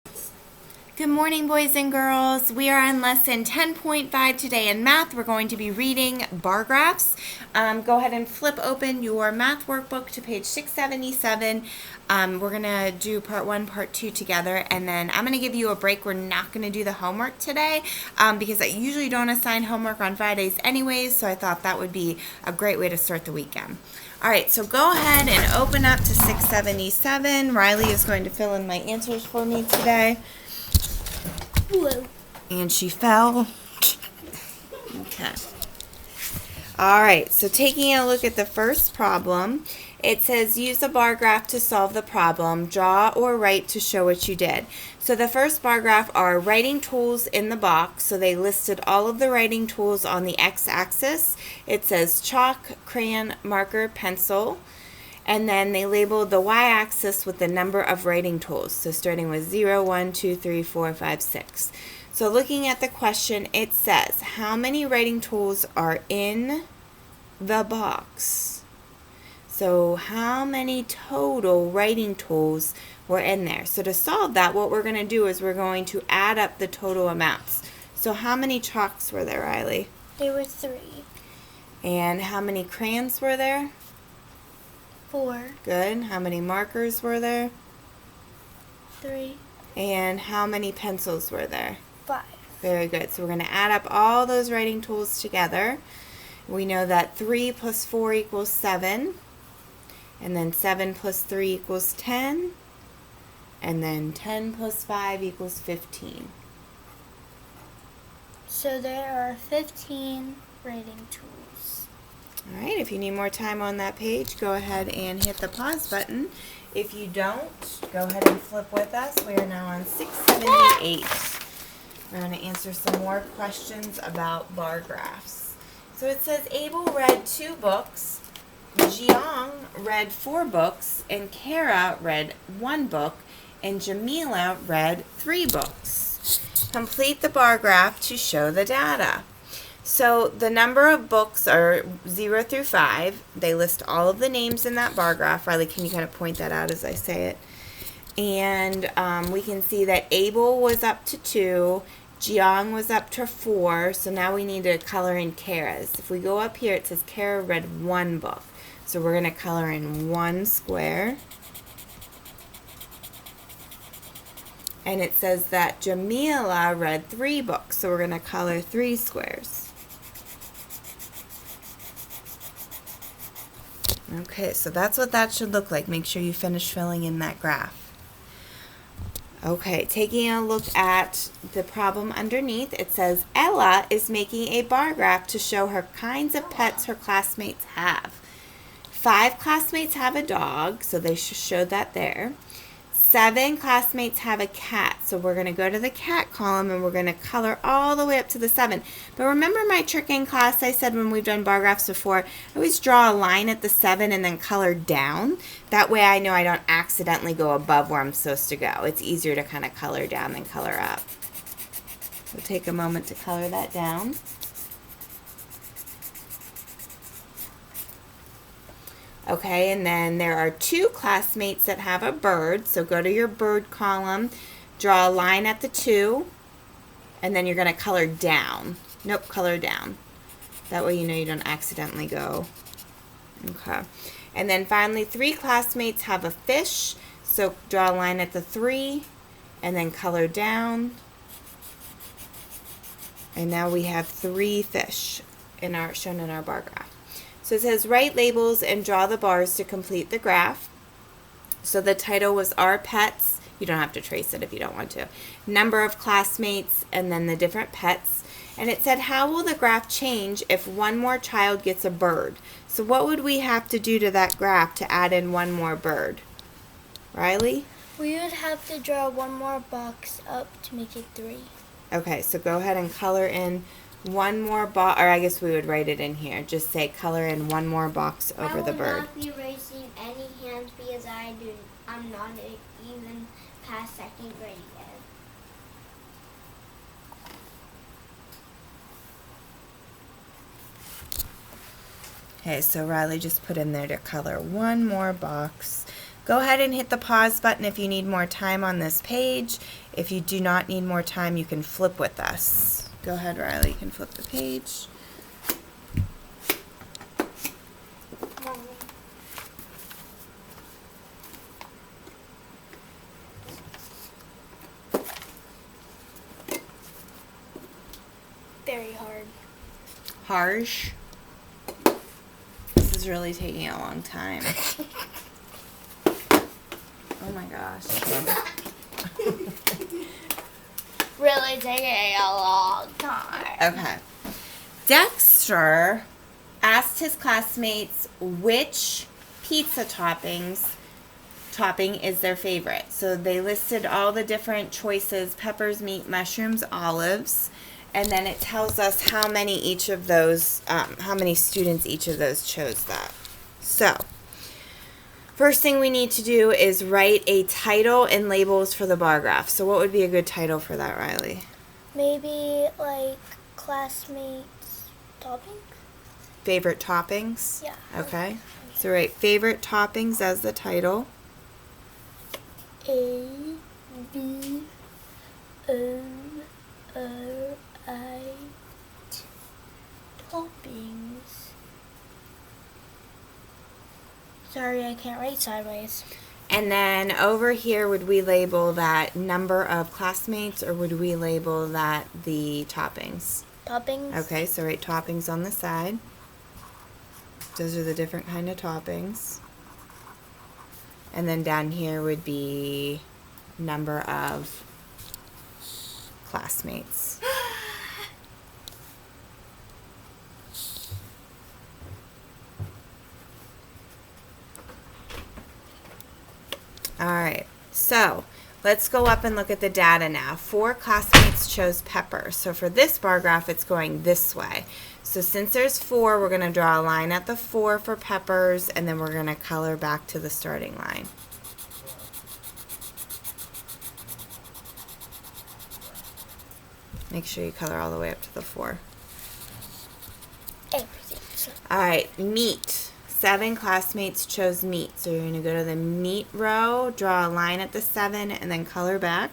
Good morning, boys and girls. We are on lesson 10.5 today in math. We're going to be reading bar graphs. Go ahead and flip open your math workbook to page 677. We're going to do part 1, part 2 together, and then I'm going to give you a break. We're not going to do the homework today because I usually don't assign homework on Fridays anyways, so I thought that would be a great way to start the weekend. All right, so go ahead and open up to 677. Riley is going to fill in my answers for me today. Blue. And she fell. Okay. All right, so taking a look at the first problem, it says use a bar graph to solve the problem. Draw or write to show what you did. So the first bar graph are writing tools in the box. So they listed all of the writing tools on the x-axis. It says chalk, crayon, marker, pencil. And then they labeled the y-axis with the number of writing tools. So starting with 0, 1, 2, 3, 4, 5, 6. So looking at the question, it says, how many writing tools are in the box? So how many total writing tools were in there? So to solve that, what we're going to do is we're going to add up the total amounts. So how many chalks were there, Riley? There were 3. And how many crayons were there? 4. Good. How many markers were there? 3. And how many pencils were there? 5. Very good. So we're going to add up all those writing tools together. We know that 3 plus 4 equals 7. And then 7 plus 3 equals 10. And then 10 plus 5 equals 15. So there are 15 writing tools. All right, if you need more time on that page, go ahead and hit the pause button. If you don't, go ahead and flip with us. We are now on 678. We're going to answer some more questions about bar graphs. So it says Abel read 2 books, Jiang read 4 books, and Kara read 1 book, and Jamila read 3 books. Complete the bar graph to show the data. So the number of books are 0 through 5. They list all of the names in that bar graph. Riley, can you kind of point that out as I say it? And we can see that Abel was up to 2. Jiang was up to 4. So now we need to color in Kara's. If we go up here, it says Kara read 1 book. So we're going to color in 1 square. And it says that Jamila read 3 books. So we're going to color 3 squares. Okay, so that's what that should look like. Make sure you finish filling in that graph. Okay, taking a look at the problem underneath, it says Ella is making a bar graph to show her kinds of pets her classmates have. 5 classmates have a dog, so they showed that there. 7 classmates have a cat, so we're going to go to the cat column and we're going to color all the way up to the 7. But remember my trick in class I said when we've done bar graphs before, I always draw a line at the 7 and then color down. That way I know I don't accidentally go above where I'm supposed to go. It's easier to kind of color down than color up. We'll take a moment to color that down. Okay, and then there are 2 classmates that have a bird. So go to your bird column, draw a line at the 2, and then you're going to color down. Nope, color down. That way you know you don't accidentally go. Okay. And then finally 3 classmates have a fish. So draw a line at the 3, and then color down. And now we have 3 fish shown in our bar graph. So it says write labels and draw the bars to complete the graph. So the title was Our Pets. You don't have to trace it if you don't want to. Number of classmates and then the different pets. And it said how will the graph change if one more child gets a bird? So what would we have to do to that graph to add in one more bird? Riley? We would have to draw 1 more box up to make it 3. Okay, so go ahead and color in 1 more box, or I guess we would write it in here. Just say color in 1 more box over the bird. I will not be raising any hands because I'm not even past 2nd grade yet. Okay, so Riley just put in there to color 1 more box. Go ahead and hit the pause button if you need more time on this page. If you do not need more time, you can flip with us. Go ahead, Riley, you can flip the page. Very hard. Harsh. This is really taking a long time. Oh my gosh. Really taking a long time. Okay. Dexter asked his classmates which pizza topping is their favorite. So they listed all the different choices: peppers, meat, mushrooms, olives. And then it tells us how many each of those, how many students each of those chose that. So, first thing we need to do is write a title and labels for the bar graph. So what would be a good title for that, Riley? Maybe like classmates toppings? Favorite toppings? Yeah. Okay. So write favorite toppings as the title. A B O R I toppings. Sorry, I can't write sideways. And then over here, would we label that number of classmates, or would we label that the toppings? Toppings. Okay, so write toppings on the side. Those are the different kind of toppings. And then down here would be number of classmates. All right, so let's go up and look at the data now. 4 classmates chose pepper. So for this bar graph, it's going this way. So since there's 4, we're going to draw a line at the 4 for peppers, and then we're going to color back to the starting line. Make sure you color all the way up to the 4. Everything. All right, meat. 7 classmates chose meat. So you're going to go to the meat row, draw a line at the 7, and then color back.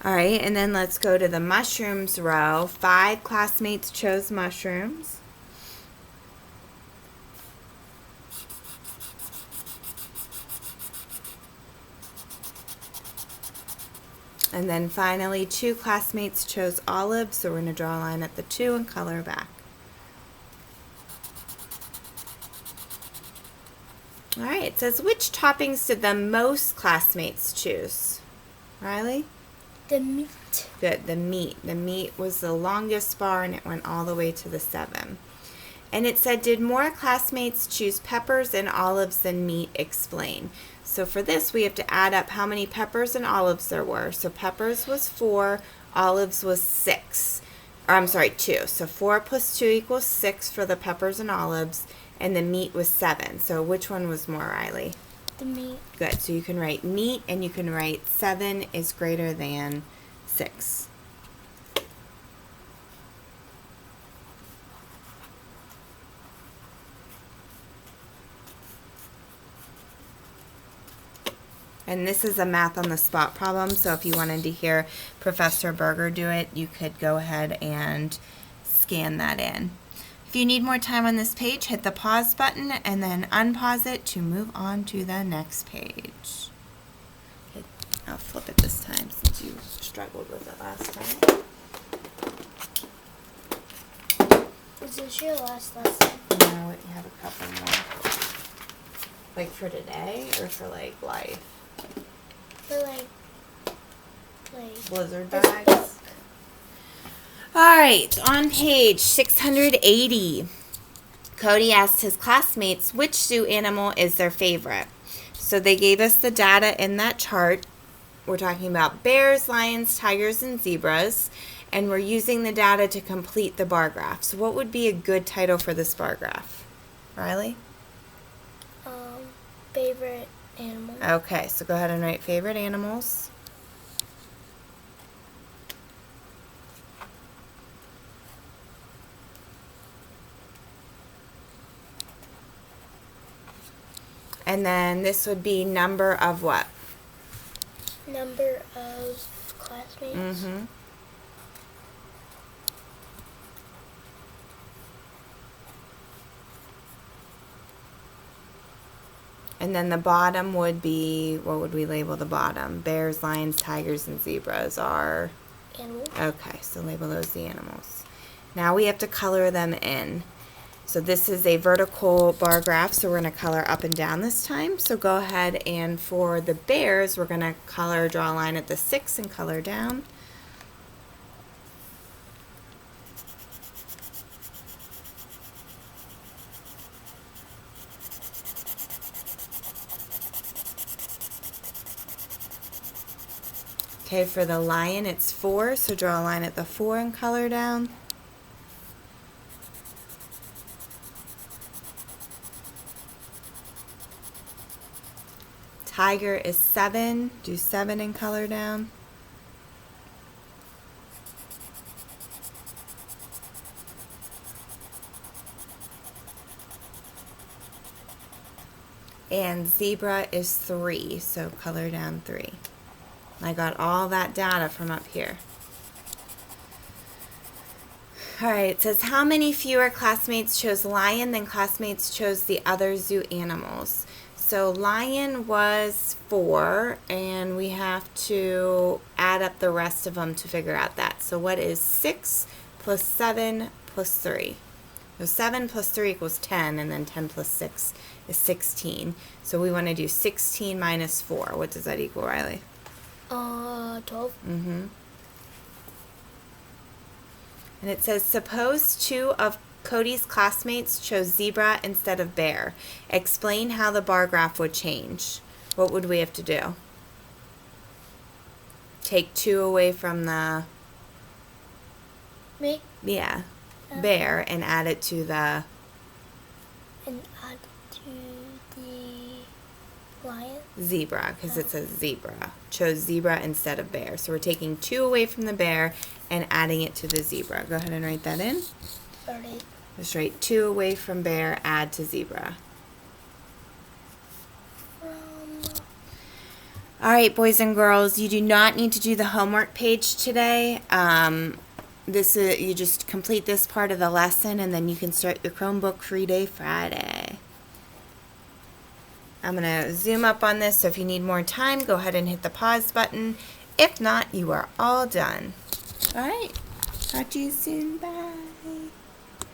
All right, and then let's go to the mushrooms row. 5 classmates chose mushrooms. And then finally, 2 classmates chose olives, so we're going to draw a line at the 2 and color back. All right, it says, which toppings did the most classmates choose? Riley? The meat. Good, the meat. The meat was the longest bar, and it went all the way to the 7. And it said, did more classmates choose peppers and olives than meat? Explain. So for this, we have to add up how many peppers and olives there were. So peppers was 4, olives was 6. Or I'm sorry, 2. So 4 plus 2 equals 6 for the peppers and olives, and the meat was 7. So which one was more, Riley? The meat. Good. So you can write meat, and you can write 7 is greater than 6. And this is a math on the spot problem, so if you wanted to hear Professor Berger do it, you could go ahead and scan that in. If you need more time on this page, hit the pause button and then unpause it to move on to the next page. Okay, I'll flip it this time since you struggled with it last time. Is this your last lesson? No, you have a couple more. Like for today or for like life? For like Blizzard this bags. book. All right, on page 680, Cody asked his classmates which zoo animal is their favorite. So they gave us the data in that chart. We're talking about bears, lions, tigers, and zebras, and we're using the data to complete the bar graph. So what would be a good title for this bar graph? Riley? Favorite Animal. Okay, so go ahead and write favorite animals. And then this would be number of what? Number of classmates. Mm-hmm. And then the bottom would be, what would we label the bottom? Bears, lions, tigers, and zebras are... Animals. Okay, so label those the animals. Now we have to color them in. So this is a vertical bar graph, so we're going to color up and down this time. So go ahead and for the bears, we're going to draw a line at the 6 and color down. Okay, for the lion, it's 4, so draw a line at the 4 and color down. Tiger is 7, do 7 and color down. And zebra is 3, so color down 3. I got all that data from up here. All right, it says how many fewer classmates chose lion than classmates chose the other zoo animals? So lion was 4, and we have to add up the rest of them to figure out that. So what is 6 plus 7 plus 3? So 7 plus 3 equals 10, and then 10 plus 6 is 16. So we want to do 16 minus 4. What does that equal, Riley? 12. Mm-hmm. And it says, suppose 2 of Cody's classmates chose zebra instead of bear. Explain how the bar graph would change. What would we have to do? Take 2 away from the... Me. Yeah. Bear and add it to the... And add to the lion. Zebra, because it says zebra. Chose zebra instead of bear. So we're taking 2 away from the bear and adding it to the zebra. Go ahead and write that in. 30. Just write 2 away from bear, add to zebra. All right, boys and girls, you do not need to do the homework page today. You just complete this part of the lesson, and then you can start your Chromebook free day Friday. I'm going to zoom up on this, so if you need more time, go ahead and hit the pause button. If not, you are all done. All right. Talk to you soon. Bye.